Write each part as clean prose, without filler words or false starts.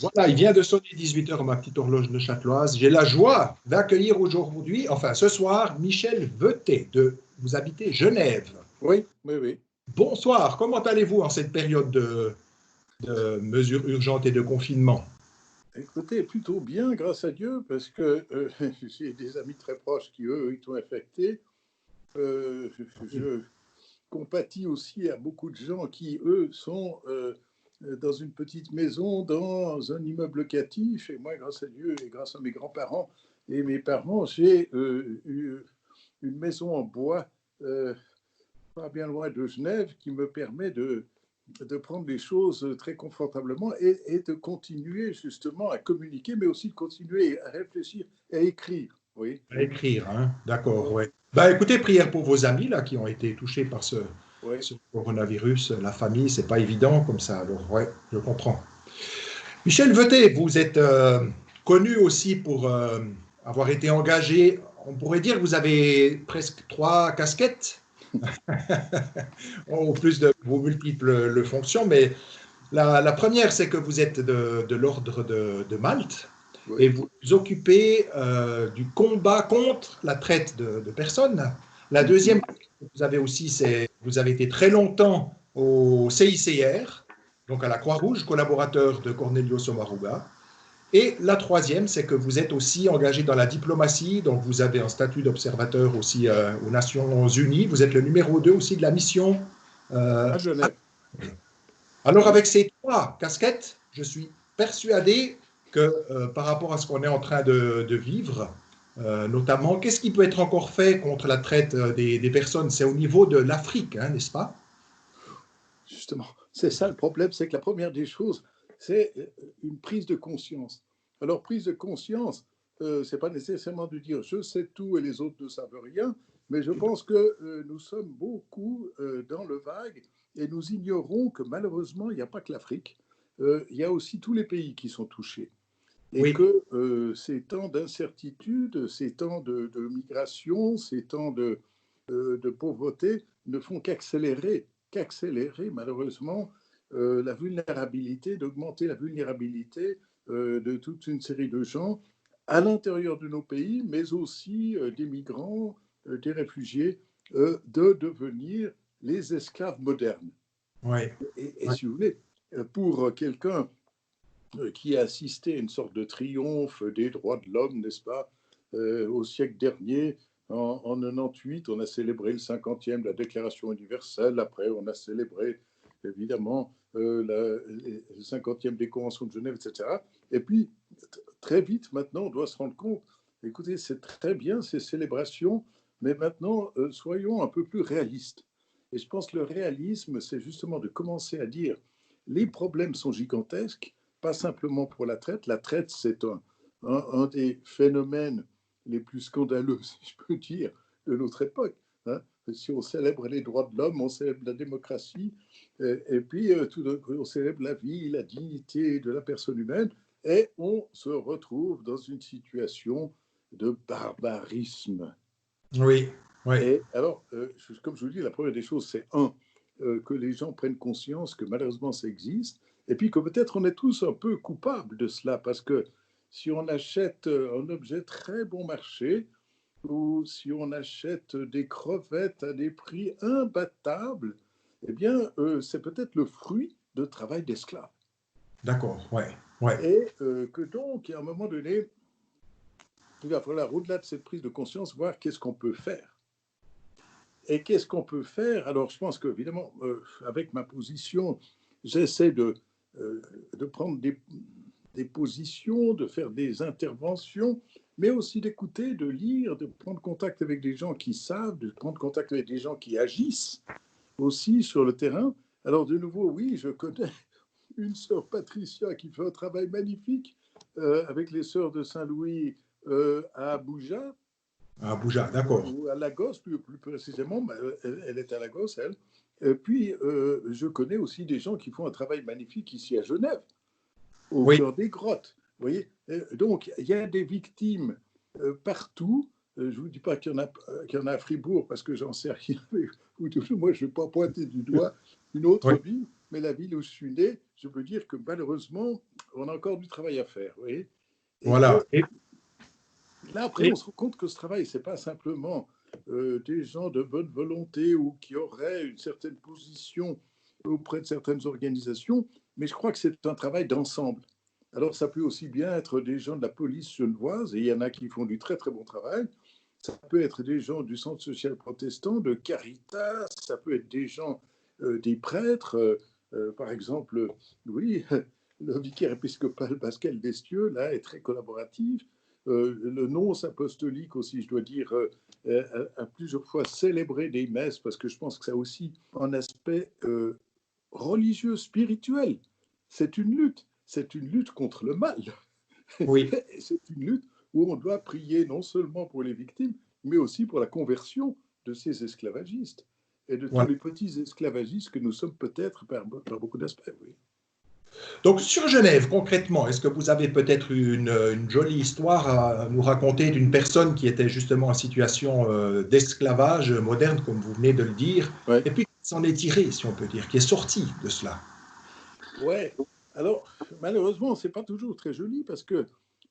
Voilà, il vient de sonner 18 heures ma petite horloge de Châteloise. J'ai la joie d'accueillir aujourd'hui, enfin ce soir, Michel Vetet, vous habitez Genève. Oui, oui, oui. Bonsoir, comment allez-vous en cette période de mesures urgentes et de confinement? Écoutez, plutôt bien, grâce à Dieu, parce que j'ai des amis très proches qui, eux, ils sont infectés. Je compatis aussi à beaucoup de gens qui, eux, sont dans une petite maison, dans un immeuble locatif. Et moi, grâce à Dieu et grâce à mes grands-parents et mes parents, j'ai eu une maison en bois, pas bien loin de Genève, qui me permet de prendre les choses très confortablement et de continuer justement à communiquer, mais aussi de continuer à réfléchir et à écrire. Oui. À écrire, hein? D'accord, ouais. Bah, écoutez, prière pour vos amis là qui ont été touchés par Oui. ce coronavirus. La famille, c'est pas évident comme ça. Alors, ouais, je comprends. Michel Vetet, vous êtes connu aussi pour avoir été engagé. On pourrait dire que vous avez presque trois casquettes, au plus de vos multiples fonctions. Mais la première, c'est que vous êtes de l'ordre de Malte et Oui. vous vous occupez du combat contre la traite de personnes. La deuxième, Mhm. vous avez aussi, c'est vous avez été très longtemps au CICR, donc à la Croix-Rouge, collaborateur de Cornelio Sommaruga. Et la troisième, c'est que vous êtes aussi engagé dans la diplomatie, donc vous avez un statut d'observateur aussi aux Nations Unies. Vous êtes le numéro 2 aussi de la mission. euh, À Genève. alors Oui. avec ces trois casquettes, je suis persuadé que par rapport à ce qu'on est en train de vivre, notamment, qu'est-ce qui peut être encore fait contre la traite des personnes? C'est au niveau de l'Afrique, hein, n'est-ce pas? Justement, c'est ça le problème, c'est que la première des choses, c'est une prise de conscience. Alors, prise de conscience, c'est pas nécessairement de dire je sais tout et les autres ne savent rien, mais je pense que nous sommes beaucoup dans le vague et nous ignorons que malheureusement, il n'y a pas que l'Afrique, il y a aussi tous les pays qui sont touchés. Et Oui, que ces temps d'incertitude, ces temps de migration, ces temps de pauvreté ne font qu'accélérer malheureusement la vulnérabilité, d'augmenter la vulnérabilité de toute une série de gens à l'intérieur de nos pays, mais aussi des migrants, des réfugiés, de devenir les esclaves modernes. oui, Et oui, si vous voulez, pour quelqu'un qui a assisté à une sorte de triomphe des droits de l'homme, n'est-ce pas, au siècle dernier. En 98, on a célébré le 50e de la Déclaration universelle. Après, on a célébré, évidemment, le 50e des conventions de Genève, etc. Et puis, très vite, maintenant, on doit se rendre compte, écoutez, c'est très bien ces célébrations, mais maintenant, soyons un peu plus réalistes. Et je pense que le réalisme, c'est justement de commencer à dire, les problèmes sont gigantesques, pas simplement pour la traite. La traite, c'est un des phénomènes les plus scandaleux, si je peux dire, de notre époque. Hein. Si on célèbre les droits de l'homme, on célèbre la démocratie, et puis tout d'un coup, on célèbre la vie, la dignité de la personne humaine, et on se retrouve dans une situation de barbarisme. oui, oui. Et alors, comme je vous dis, la première des choses, c'est que les gens prennent conscience que malheureusement ça existe, et puis que peut-être on est tous un peu coupables de cela, parce que si on achète un objet très bon marché, ou si on achète des crevettes à des prix imbattables, eh bien, c'est peut-être le fruit de travail d'esclaves. D'accord, ouais, ouais. Et que donc, à un moment donné, il va falloir, au-delà de cette prise de conscience, voir qu'est-ce qu'on peut faire. Et qu'est-ce qu'on peut faire? Alors, je pense qu'évidemment, avec ma position, j'essaie de prendre des positions, de faire des interventions, mais aussi d'écouter, de lire, de prendre contact avec des gens qui savent, de prendre contact avec des gens qui agissent aussi sur le terrain. Alors, de nouveau, oui, je connais une sœur Patricia qui fait un travail magnifique avec les sœurs de Saint-Louis à Abuja, À Abuja, d'accord. ou à Lagos, plus précisément. Elle est à Lagos, elle. Et puis, je connais aussi des gens qui font un travail magnifique ici à Genève, au Oui, cœur des grottes. Vous voyez. Donc, il y a des victimes partout. Je ne vous dis pas qu'il y en a à Fribourg, parce que j'en sais rien. Moi, je ne vais pas pointer du doigt une autre oui, ville, mais la ville où je suis né, je peux dire que malheureusement, on a encore du travail à faire. Vous voyez, et Voilà. que là, après, on se rend compte que ce travail, ce n'est pas simplement des gens de bonne volonté ou qui auraient une certaine position auprès de certaines organisations, mais je crois que c'est un travail d'ensemble. Alors, ça peut aussi bien être des gens de la police genevoise, et il y en a qui font du très très bon travail. Ça peut être des gens du Centre social protestant, de Caritas, ça peut être des gens, des prêtres, par exemple, oui, le vicaire épiscopal Pascal Destieux, là, est très collaboratif. Le nonce apostolique aussi, je dois dire, a plusieurs fois célébré des messes, parce que je pense que ça a aussi un aspect religieux, spirituel. C'est une lutte contre le mal. Oui. C'est une lutte où on doit prier non seulement pour les victimes, mais aussi pour la conversion de ces esclavagistes et de tous Voilà. les petits esclavagistes que nous sommes peut-être par beaucoup d'aspects. Oui. Donc, sur Genève, concrètement, est-ce que vous avez peut-être une jolie histoire à nous raconter d'une personne qui était justement en situation d'esclavage moderne, comme vous venez de le dire, Ouais. et puis qui s'en est tiré, si on peut dire, qui est sorti de cela? Ouais. Alors, malheureusement, c'est pas toujours très joli parce que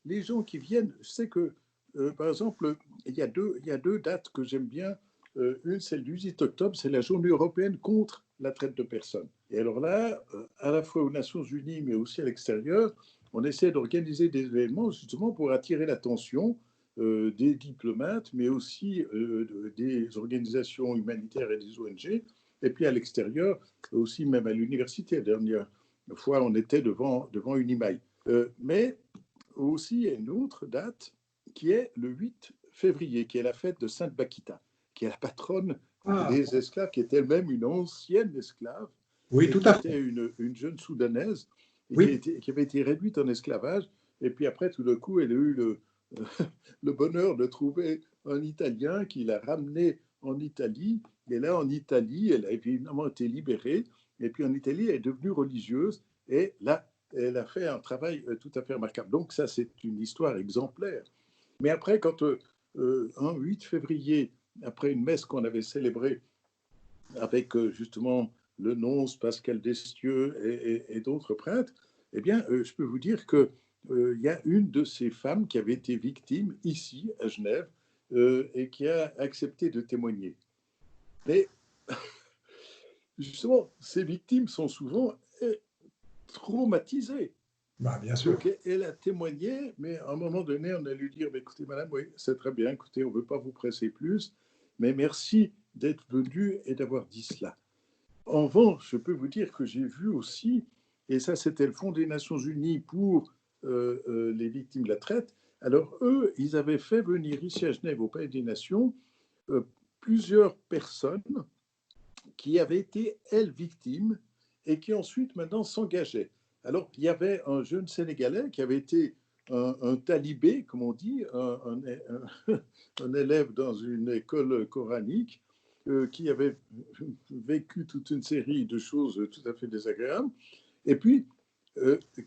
les gens qui viennent, je sais que, par exemple, il y a deux dates que j'aime bien. Une, c'est le 18 octobre, c'est la journée européenne contre la traite de personnes. Et alors là, à la fois aux Nations Unies, mais aussi à l'extérieur, on essaie d'organiser des événements justement pour attirer l'attention des diplomates, mais aussi des organisations humanitaires et des ONG. Et puis à l'extérieur, aussi même à l'université. La dernière fois, on était devant une IMAI. Mais aussi, il y a une autre date qui est le 8 février, qui est la fête de Sainte Bakita, qui est la patronne Ah, des esclaves, qui est elle-même une ancienne esclave oui, et tout qui à fait. était une jeune soudanaise et Oui, qui avait été réduite en esclavage. Et puis après, tout d'un coup, elle a eu le bonheur de trouver un Italien qui l'a ramenée en Italie. Et là, en Italie, elle a évidemment été libérée. Et puis en Italie, elle est devenue religieuse. Et là, elle a fait un travail tout à fait remarquable. Donc ça, c'est une histoire exemplaire. Mais après, quand un 8 février, après une messe qu'on avait célébrée avec justement le nonce Pascal Destieux et d'autres prêtres, eh bien, je peux vous dire que il y a une de ces femmes qui avait été victime ici, à Genève, et qui a accepté de témoigner. Mais justement, ces victimes sont souvent traumatisées. bah, bien sûr. Donc, elle a témoigné, mais à un moment donné, on a lui dire, écoutez, madame, oui, c'est très bien, écoutez, on ne veut pas vous presser plus, mais merci d'être venue et d'avoir dit cela. En revanche, je peux vous dire que j'ai vu aussi, et ça c'était le Fonds des Nations Unies pour les victimes de la traite, alors eux, ils avaient fait venir ici à Genève, au Palais des Nations, euh, plusieurs personnes qui avaient été, elles, victimes et qui ensuite maintenant s'engageaient. Alors, il y avait un jeune Sénégalais qui avait été un talibé, comme on dit, un élève dans une école coranique, qui avait vécu toute une série de choses tout à fait désagréables, et puis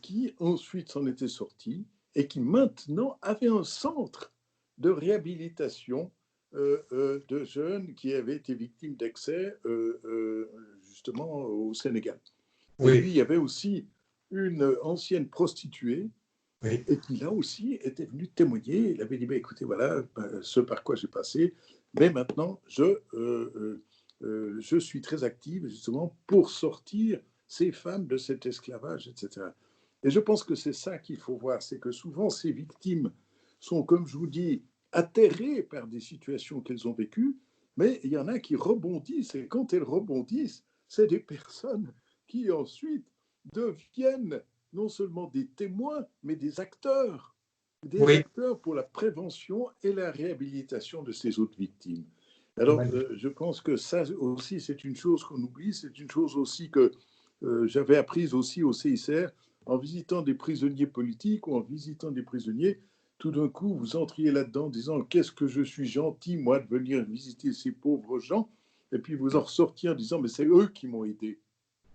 qui ensuite s'en était sorti et qui maintenant avait un centre de réhabilitation de jeunes qui avaient été victimes d'excès justement au Sénégal. Et puis Oui, il y avait aussi une ancienne prostituée oui. et qui là aussi était venue témoigner. Il avait dit, bah, écoutez, voilà ce par quoi j'ai passé, mais maintenant je suis très active justement pour sortir ces femmes de cet esclavage, etc. Et je pense que c'est ça qu'il faut voir, c'est que souvent ces victimes sont, comme je vous dis, atterrées par des situations qu'elles ont vécues, mais il y en a qui rebondissent, et quand elles rebondissent, c'est des personnes qui ensuite deviennent non seulement des témoins, mais des Oui, acteurs pour la prévention et la réhabilitation de ces autres victimes. Alors, magnifique. je pense que ça aussi, c'est une chose qu'on oublie, c'est une chose aussi que j'avais apprise aussi au CICR, en visitant des prisonniers politiques ou en visitant des prisonniers, tout d'un coup, vous entriez là-dedans en disant qu'est-ce que je suis gentil, moi, de venir visiter ces pauvres gens, et puis vous en ressortiez en disant mais c'est eux qui m'ont aidé.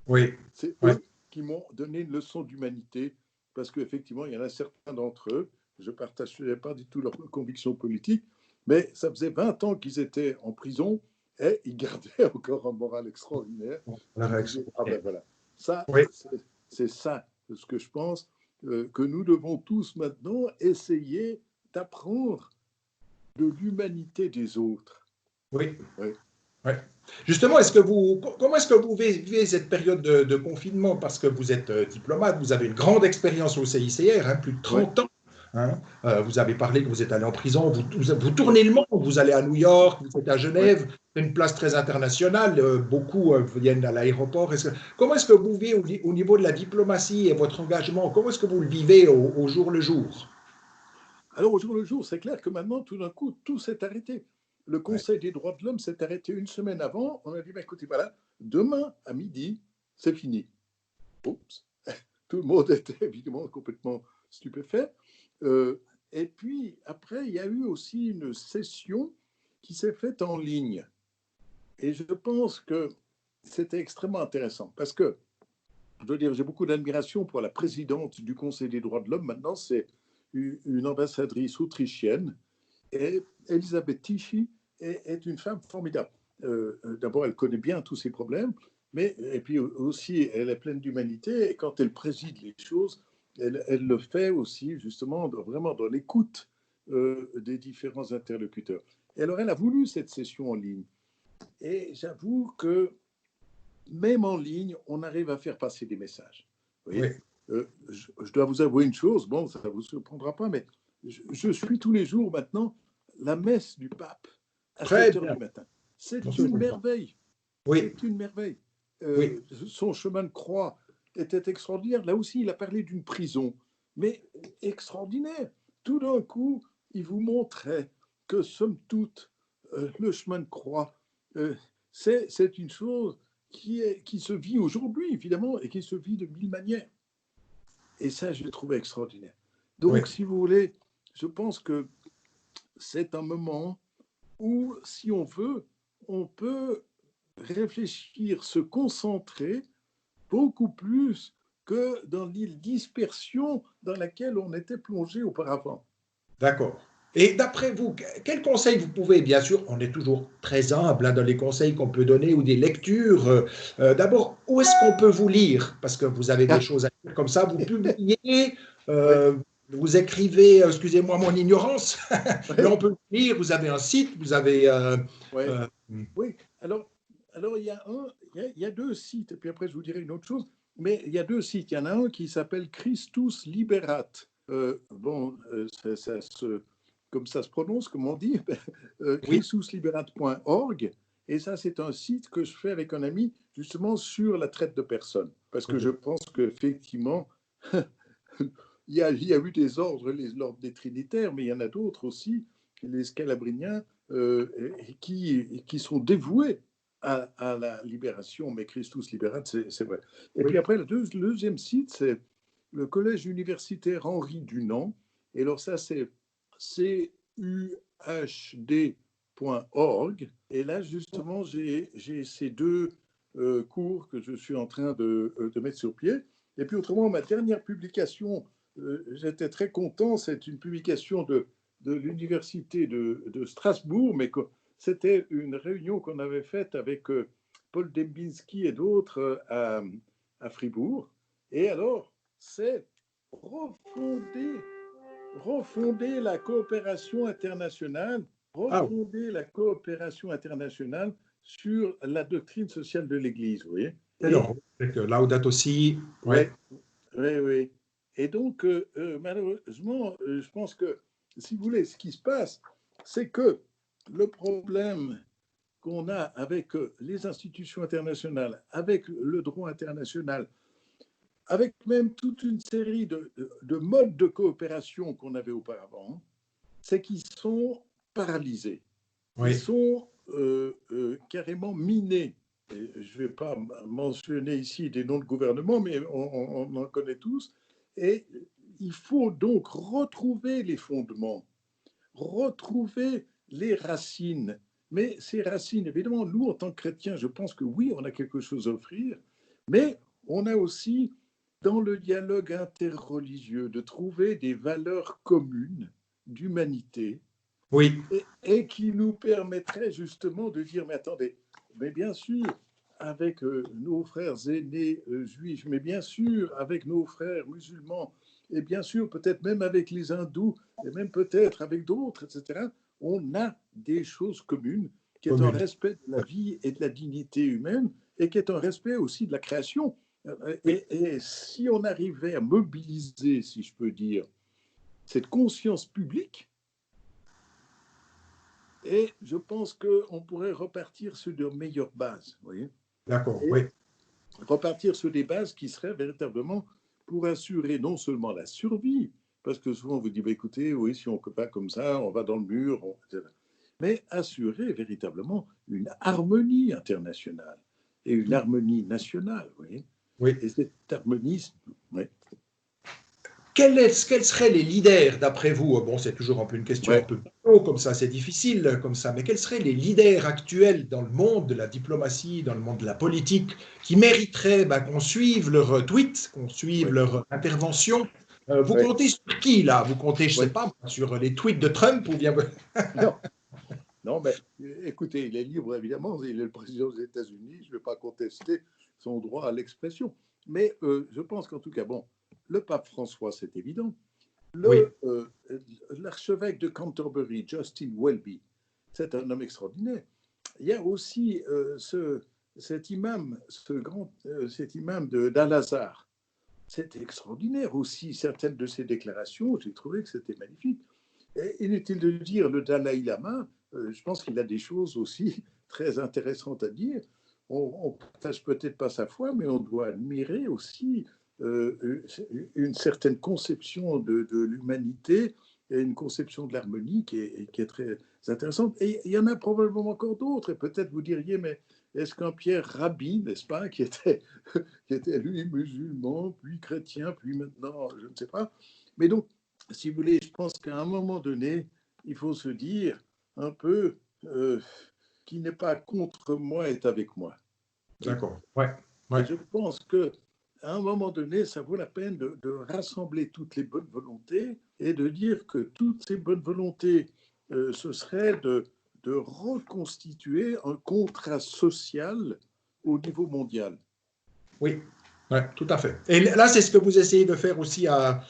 Oui, C'est oui. eux qui m'ont donné une leçon d'humanité, parce qu'effectivement, il y en a certains d'entre eux, je ne partageais pas du tout leurs convictions politiques, mais ça faisait 20 ans qu'ils étaient en prison et ils gardaient encore un moral extraordinaire. La Je me réaction. disais, ah ben voilà, ça, Oui, c'est ça ce que je pense que nous devons tous maintenant essayer d'apprendre de l'humanité des autres. Oui. Oui. Ouais. Justement, comment est-ce que vous vivez cette période de confinement? Parce que vous êtes diplomate, vous avez une grande expérience au CICR, hein, plus de Oui. 30 ans. Hein. Vous avez parlé que vous êtes allé en prison, vous tournez le monde, vous allez à New York, vous êtes à Oui. Genève, c'est une place très internationale, beaucoup viennent à l'aéroport. Comment est-ce que vous vivez au niveau de la diplomatie et votre engagement? Comment est-ce que vous le vivez au jour le jour? Alors, au jour le jour, c'est clair que maintenant, tout d'un coup, tout s'est arrêté. Le Ouais. Conseil des droits de l'homme s'est arrêté une semaine avant. On a dit, bah, écoutez, voilà, demain à midi, c'est fini. Oups. Tout le monde était évidemment complètement stupéfait. Et puis, après, il y a eu aussi une session qui s'est faite en ligne. Et je pense que c'était extrêmement intéressant parce que, je dois dire, j'ai beaucoup d'admiration pour la présidente du Conseil des droits de l'homme. Maintenant, c'est une ambassadrice autrichienne. Et Elisabeth Tichy est une femme formidable. D'abord, elle connaît bien tous ces problèmes, mais et puis aussi, elle est pleine d'humanité. Et quand elle préside les choses, elle le fait aussi justement vraiment dans l'écoute des différents interlocuteurs. Et alors, elle a voulu cette session en ligne. Et j'avoue que même en ligne, on arrive à faire passer des messages. Vous voyez, Oui. je dois vous avouer une chose, bon, ça ne vous surprendra pas, mais je suis tous les jours maintenant la messe du pape à Très 7 heures bien. du matin. Non, C'est ça, une je comprends. merveille. Oui, C'est une merveille. oui, Son chemin de croix était extraordinaire. Là aussi, il a parlé d'une prison, mais extraordinaire. Tout d'un coup, il vous montrait que, somme toute, le chemin de croix, euh, c'est une chose qui se vit aujourd'hui, évidemment, et qui se vit de mille manières. Et ça, je l'ai trouvé extraordinaire. oui. Donc, si vous voulez, je pense que c'est un moment où, si on veut, on peut réfléchir, se concentrer beaucoup plus que dans l'île dispersion dans laquelle on était plongé auparavant. D'accord. Et d'après vous, quels conseils vous pouvez, bien sûr, on est toujours très humble hein, dans les conseils qu'on peut donner ou des lectures. D'abord, où est-ce qu'on peut vous lire? Parce que vous avez des Ah, choses à dire comme ça, vous publiez, oui, vous écrivez, excusez-moi mon ignorance, mais oui, on peut vous lire, vous avez un site, vous avez... oui, euh, oui. Alors il y a deux sites, et puis après je vous dirai une autre chose, mais il y a deux sites. Il y en a un qui s'appelle Christus Liberat. Bon, comme ça se prononce, comme on dit, oui, christusliberat.org. Et ça, c'est un site que je fais avec un ami, justement, sur la traite de personnes. Parce que je pense qu'effectivement, il y a eu des ordres, l'ordre des Trinitaires, mais il y en a d'autres aussi, les Scalabriniens, qui sont dévoués à la libération, mais Christus libérat, c'est vrai. Et puis oui, après, le deuxième site, c'est le collège universitaire Henri Dunant. Et alors ça, c'est cuhd.org. Et là, justement, j'ai ces deux cours que je suis en train de mettre sur pied. Et puis autrement, ma dernière publication, j'étais très content, c'est une publication de l'université de Strasbourg, mais c'était une réunion qu'on avait faite avec Paul Dembinski et d'autres à Fribourg. Et alors, c'est refonder, refonder la coopération internationale, ah, refonder la coopération internationale sur la doctrine sociale de l'Église, vous voyez. c'est Et non, Laudato Si, ouais, ouais, oui, oui. Et donc, malheureusement, je pense que, si vous voulez, ce qui se passe, c'est que le problème qu'on a avec les institutions internationales, avec le droit international, avec même toute une série de modes de coopération qu'on avait auparavant, c'est qu'ils sont paralysés. Ils oui, sont carrément minés. Et je ne vais pas mentionner ici des noms de gouvernements, mais on en connaît tous. Et il faut donc retrouver les fondements, retrouver les racines. Mais ces racines, évidemment, nous, en tant que chrétiens, je pense que oui, on a quelque chose à offrir, mais on a aussi, dans le dialogue interreligieux, de trouver des valeurs communes d'humanité oui, et qui nous permettrait justement de dire, mais attendez, mais bien sûr, avec nos frères aînés juifs, mais bien sûr avec nos frères musulmans, et bien sûr peut-être même avec les hindous, et même peut-être avec d'autres, etc., on a des choses communes, qui est un commune. respect de la vie et de la dignité humaine, et qui est un respect aussi de la création. Oui, Et si on arrivait à mobiliser, si je peux dire, cette conscience publique, et je pense qu'on pourrait repartir sur de meilleures bases, vous voyez, d'accord, et oui. repartir sur des bases qui seraient véritablement pour assurer non seulement la survie, parce que souvent on vous dit, bah, écoutez, oui, si on ne peut pas comme ça, on va dans le mur, etc., mais assurer véritablement une harmonie internationale et une harmonie nationale, vous voyez. Oui. Et cette harmonie, ouais, Quels seraient les leaders, d'après vous? Bon, c'est toujours un peu une question un ouais, peu bateau, comme ça, c'est difficile comme ça, mais quels seraient les leaders actuels dans le monde de la diplomatie, dans le monde de la politique, qui mériteraient qu'on suive leurs tweets, qu'on suive ouais, leur intervention? Vous ouais, comptez sur qui, là? Vous comptez, je ne sais ouais. pas, sur les tweets de Trump ou bien... Non, non, mais écoutez, il est libre, évidemment, il est le président des États-Unis, je ne vais pas contester son droit à l'expression. Mais je pense qu'en tout cas, bon, le pape François, c'est évident. Oui, L'archevêque de Canterbury, Justin Welby, c'est un homme extraordinaire. Il y a aussi cet imam, cet imam d'Al-Azhar. C'est extraordinaire aussi, certaines de ses déclarations, j'ai trouvé que c'était magnifique. Et inutile de dire, le Dalai Lama, je pense qu'il a des choses aussi très intéressantes à dire. On ne partage peut-être pas sa foi, mais on doit admirer aussi une certaine conception de l'humanité et une conception de l'harmonie qui est très intéressante. Et il y en a probablement encore d'autres. Et peut-être vous diriez, mais est-ce qu'un Pierre Rabhi, n'est-ce pas, qui était lui musulman, puis chrétien, puis maintenant, je ne sais pas. Mais donc, si vous voulez, je pense qu'à un moment donné, il faut se dire un peu qui n'est pas contre moi est avec moi. Oui. d'accord. Ouais, Et ouais. je pense que à un moment donné, ça vaut la peine de rassembler toutes les bonnes volontés et de dire que toutes ces bonnes volontés, ce serait de reconstituer un contrat social au niveau mondial. Oui, ouais, tout à fait. Et là, c'est ce que vous essayez de faire aussi à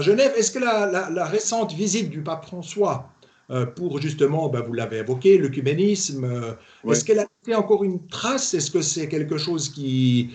Genève. Est-ce que la récente visite du pape François pour justement, vous l'avez évoqué, l'œcuménisme, est-ce Oui, qu'elle a fait encore une trace? Est-ce que c'est quelque chose qui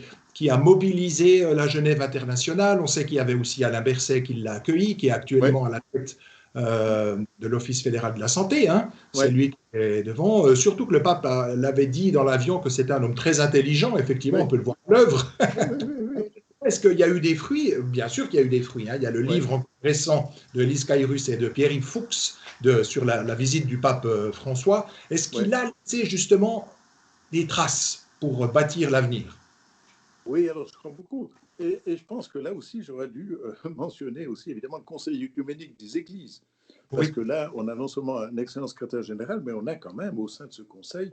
a mobilisé la Genève internationale? On sait qu'il y avait aussi Alain Berset qui l'a accueilli, qui est oui, actuellement à la tête de l'Office fédéral de la santé, hein. oui, C'est lui qui est devant. Surtout que le pape l'avait dit dans l'avion que c'était un homme très intelligent. Effectivement, on oui, peut le voir à l'œuvre. oui, oui, oui, oui. Est-ce qu'il y a eu des fruits? Bien sûr qu'il y a eu des fruits, hein. Il y a le Oui. livre récent de Lise Cayrus et de Pierre-Yves Fuchs sur la visite du pape François. Est-ce Oui. qu'il a laissé justement des traces pour bâtir l'avenir? Oui, alors je crois beaucoup. Et je pense que là aussi, j'aurais dû mentionner aussi évidemment le Conseil œcuménique des Églises. Parce Oui, que là, on a non seulement un excellent secrétaire général, mais on a quand même au sein de ce Conseil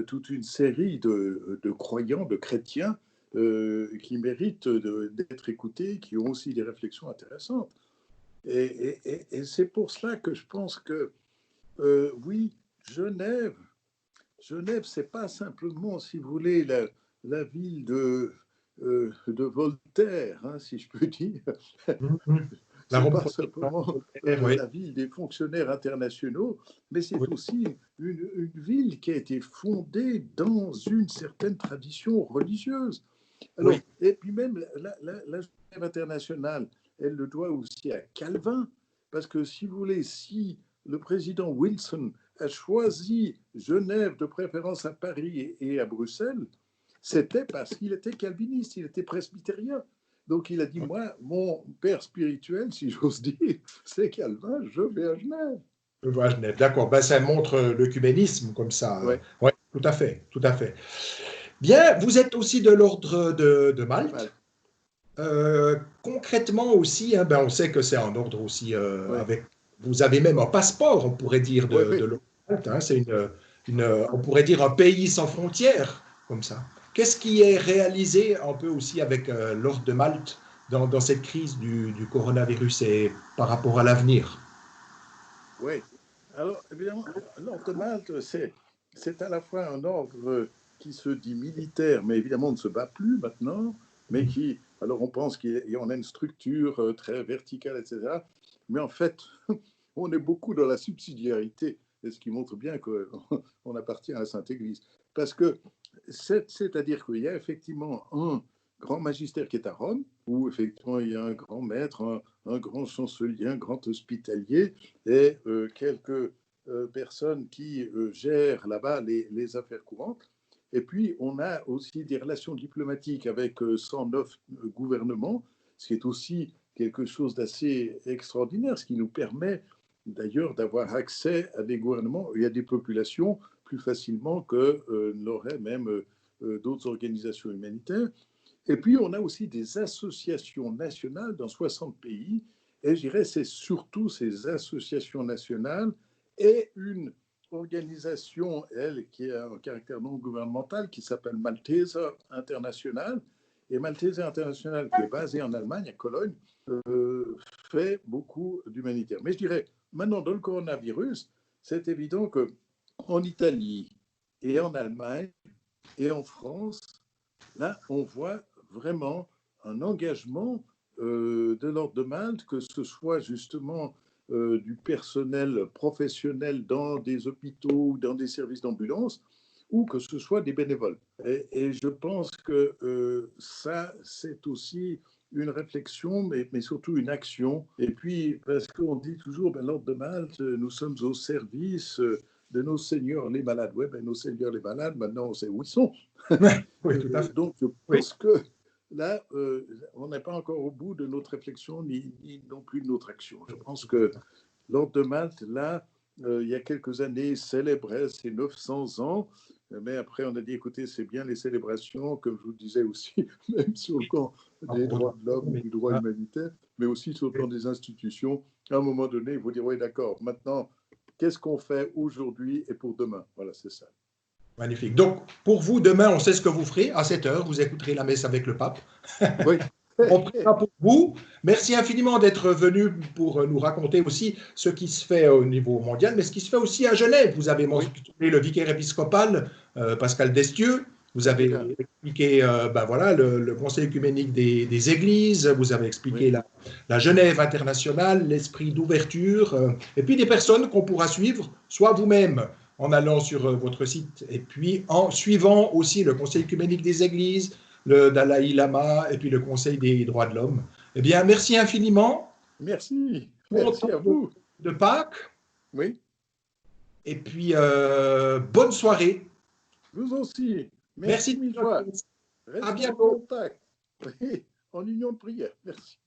toute une série de croyants, de chrétiens qui méritent d'être écoutés, qui ont aussi des réflexions intéressantes. Et c'est pour cela que je pense que, oui, Genève, Genève, c'est pas simplement, si vous voulez, la ville de Voltaire, hein, si je peux dire. mhm. La C'est Rome pas protestante, simplement oui, la ville des fonctionnaires internationaux, mais c'est oui, aussi une ville qui a été fondée dans une certaine tradition religieuse. oui, Alors, et puis même la Genève internationale, elle le doit aussi à Calvin, parce que si vous voulez, si le président Wilson a choisi Genève de préférence à Paris et à Bruxelles, c'était parce qu'il était calviniste, il était presbytérien. Donc il a dit, moi, mon père spirituel, si j'ose dire, c'est Calvin, je vais à Genève. je vois Genève. D'accord, ça montre l'œcuménisme comme ça. Ouais, Oui, tout à fait, tout à fait. Bien, vous êtes aussi de l'ordre de de Malte. Malte. Concrètement aussi, hein, on sait que c'est en ordre aussi Ouais, avec. Vous avez même un passeport, on pourrait dire, ouais, de ouais. l'ordre de Malte, hein. C'est on pourrait dire un pays sans frontières, comme ça. Qu'est-ce qui est réalisé un peu aussi avec l'ordre de Malte dans cette crise du coronavirus et par rapport à l'avenir? Oui. Alors, évidemment, l'ordre de Malte, c'est à la fois un ordre. qui se dit militaire, mais évidemment on ne se bat plus maintenant, mais qui, alors on pense qu'on a une structure très verticale, etc. Mais en fait, on est beaucoup dans la subsidiarité, et ce qui montre bien qu'on appartient à la Sainte Église. Parce que, c'est-à-dire qu'il y a effectivement un grand magistère qui est à Rome, où effectivement il y a un grand maître, un grand chancelier, un grand hospitalier, et quelques personnes qui gèrent là-bas les affaires courantes. Et puis, on a aussi des relations diplomatiques avec 109 gouvernements, ce qui est aussi quelque chose d'assez extraordinaire, ce qui nous permet d'ailleurs d'avoir accès à des gouvernements et à des populations plus facilement que l'auraient même d'autres organisations humanitaires. Et puis, on a aussi des associations nationales dans 60 pays. Et je dirais c'est surtout ces associations nationales et une organisation, elle, qui a un caractère non gouvernemental, qui s'appelle Malteser International. Et Malteser International, qui est basé en Allemagne, à Cologne, fait beaucoup d'humanitaire. Mais je dirais, maintenant, dans le coronavirus, c'est évident qu'en Italie et en Allemagne et en France, là, on voit vraiment un engagement de l'Ordre de Malte, que ce soit justement du personnel professionnel dans des hôpitaux ou dans des services d'ambulance, ou que ce soit des bénévoles. Et je pense que ça, c'est aussi une réflexion, mais surtout une action. Et puis, parce qu'on dit toujours, ben, l'Ordre de Malte, nous sommes au service de nos seigneurs les malades. Oui, ben, nos seigneurs les malades, maintenant, on sait où ils sont. Oui, tout à fait. Donc, je Oui. pense que là, on n'est pas encore au bout de notre réflexion, ni non plus de notre action. Je pense que l'Ordre de Malte, là, il y a quelques années, célébrait ses 900 ans. Mais après, on a dit, écoutez, c'est bien les célébrations, comme je vous le disais aussi, même sur le plan des droits de l'homme, du droit humanitaire, mais aussi sur le plan des institutions. À un moment donné, il faut dire, oui, d'accord, maintenant, qu'est-ce qu'on fait aujourd'hui et pour demain? Voilà, c'est ça. Magnifique. Donc, pour vous, demain, on sait ce que vous ferez. À 7 heures, vous écouterez la messe avec le pape. Oui. On priera pour vous. Merci infiniment d'être venu pour nous raconter aussi ce qui se fait au niveau mondial, mais ce qui se fait aussi à Genève. Vous avez mentionné le vicaire épiscopal, Pascal Destieux. Vous avez expliqué ben voilà, le Conseil œcuménique des Églises. Vous avez expliqué la Genève internationale, l'esprit d'ouverture. Et puis des personnes qu'on pourra suivre, soit vous-même en allant sur votre site, et puis en suivant aussi le Conseil œcuménique des Églises, le Dalai Lama et puis le Conseil des droits de l'homme. Eh bien, merci infiniment. Merci. Merci à vous. De Pâques. Oui. Et puis, bonne soirée. Vous aussi. Merci mille fois. À Restons en bientôt. contact. Oui, en union de prière. Merci.